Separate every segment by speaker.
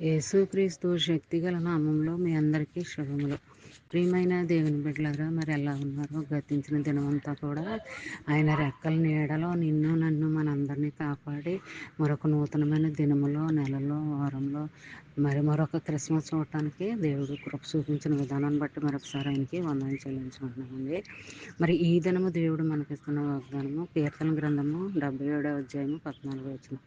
Speaker 1: యేసుక్రీస్తు శక్తిగల నామంలో మీ అందరికీ శుభములు. ప్రియమైన దేవుని బిడ్డలారా, మరి ఎలా ఉన్నారో? గతించిన దినమంతా కూడా ఆయన రెక్కల నీడలో నిన్ను నన్ను మనందరినీ కాపాడి మరొక నూతనమైన దినములో, నెలలో, వారంలో మరొక క్రిస్మస్ చూడటానికి దేవుడు కృప చూపించిన విధానాన్ని బట్టి మరొకసారి ఆయనకి వందనం చెల్లించుకుంటున్నామండి. మరి ఈ దినము దేవుడు మనకిస్తున్న వాగ్దానము కీర్తన గ్రంథము 77వ అధ్యాయము 14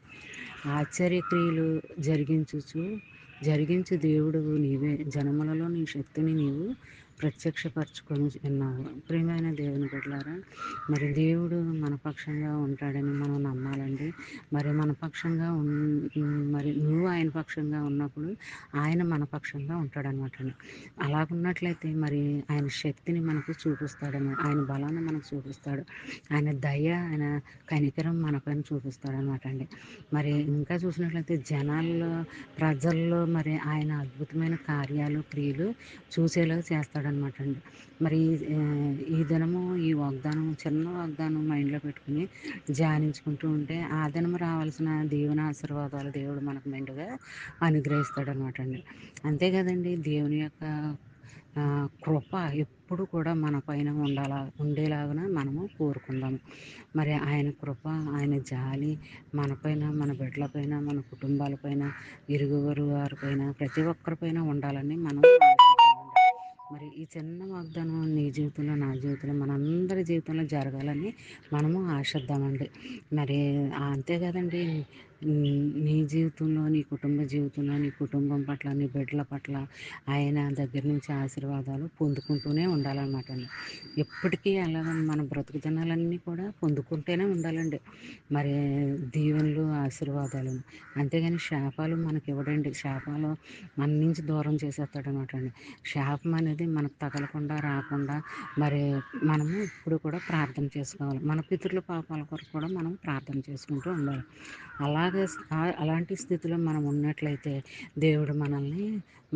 Speaker 1: ఆశ్చర్యక్రియలు జరిగించు దేవుడు నీవే, జనములలో నీ శక్తిని నీవు ప్రత్యక్షపరచుకొని ఉన్నావు. ప్రియమైన దేవుని బిడ్డలారా, మరి దేవుడు మన పక్షంగా ఉంటాడని మనం నమ్మాలండి. మరి మన పక్షంగా మరి నువ్వు ఆయన పక్షంగా ఉన్నప్పుడు ఆయన మన పక్షంగా ఉంటాడనమాట. అలాగున్నట్లయితే మరి ఆయన శక్తిని మనకు చూపిస్తాడనమాట. ఆయన బలాన్ని మనకు చూపిస్తాడు. ఆయన దయ, ఆయన కనికరం మనపైన చూపిస్తాడనమాట అండి. మరి ఇంకా చూసినట్లయితే ప్రజల్లో మరి ఆయన అద్భుతమైన కార్యాలు, క్రియలు చూసేలాగా చేస్తాడనమాట అండి. మరి ఈ దినము ఈ వాగ్దానం, చిన్న వాగ్దానం మైండ్లో పెట్టుకుని ధ్యానించుకుంటూ ఉంటే ఆ దినము రావాల్సిన దీవెన ఆశీర్వాదాలు దేవుడు మనకు మెండుగా అనుగ్రహిస్తాడనమాట అండి. అంతే కదండి, దేవుని యొక్క కృప ఎప్పుడు కూడా మన పైన ఉండేలాగా మనము కోరుకుందాము. మరి ఆయన కృప, ఆయన జాలి మనపైన, మన బిడ్డలపైన, మన కుటుంబాలపైన, ఇరుగురు వారిపైన, ప్రతి ఒక్కరిపైన ఉండాలని మనం ఆశిద్దామండి. మరి ఈ చిన్న వాగ్దానం నీ జీవితంలో, నా జీవితంలో, మనందరి జీవితంలో జరగాలని మనము ఆశిద్దామండి. మరి అంతే కదండి, నీ జీవితంలో, నీ కుటుంబ జీవితంలో, నీ కుటుంబం పట్ల, నీ బిడ్డల పట్ల ఆయన దగ్గర నుంచి ఆశీర్వాదాలు పొందుకుంటూనే ఉండాలన్నమాట అండి. ఎప్పటికీ అలాగని మన బ్రతుకు దినాలన్నీ కూడా పొందుకుంటూనే ఉండాలండి. మరి దీవెనలు, ఆశీర్వాదాలను. అంతేగాని శాపాలు మనకి ఇవ్వడండి. శాపాలు మన నుంచి దూరం చేసేస్తాడనమాట అండి. శాపం అనేది మనకు తగలకుండా, రాకుండా మరి మనము ఇప్పుడు కూడా ప్రార్థన చేసుకోవాలి. మన పితరుల పాపాల కొరకు కూడా మనం ప్రార్థన చేసుకుంటూ ఉండాలి. అలాంటి స్థితిలో మనం ఉన్నట్లయితే దేవుడు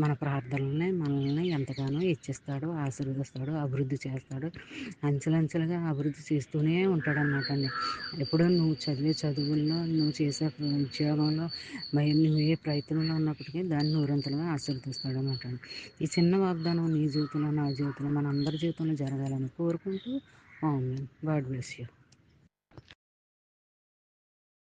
Speaker 1: మన ప్రార్థనల్ని మనల్ని ఎంతగానో ఇచ్చిస్తాడు, ఆశీర్వదిస్తాడు, అభివృద్ధి చేస్తాడు. అంచెలంచెలుగా అభివృద్ధి చేస్తూనే ఉంటాడు అన్నమాట అండి. ఎప్పుడో నువ్వు చదివే చదువుల్లో, నువ్వు చేసే ఉద్యోగంలో, మరి నువ్వు ఏ ప్రయత్నంలో ఉన్నప్పటికీ దాన్ని నూరంతలుగా ఆశీర్వదిస్తాడు అన్నమాట అండి. ఈ చిన్న వాగ్దానం నీ జీవితంలో, నా జీవితంలో, మన అందరి జీవితంలో జరగాలని కోరుకుంటూ, గాడ్ బ్లెస్ యూ.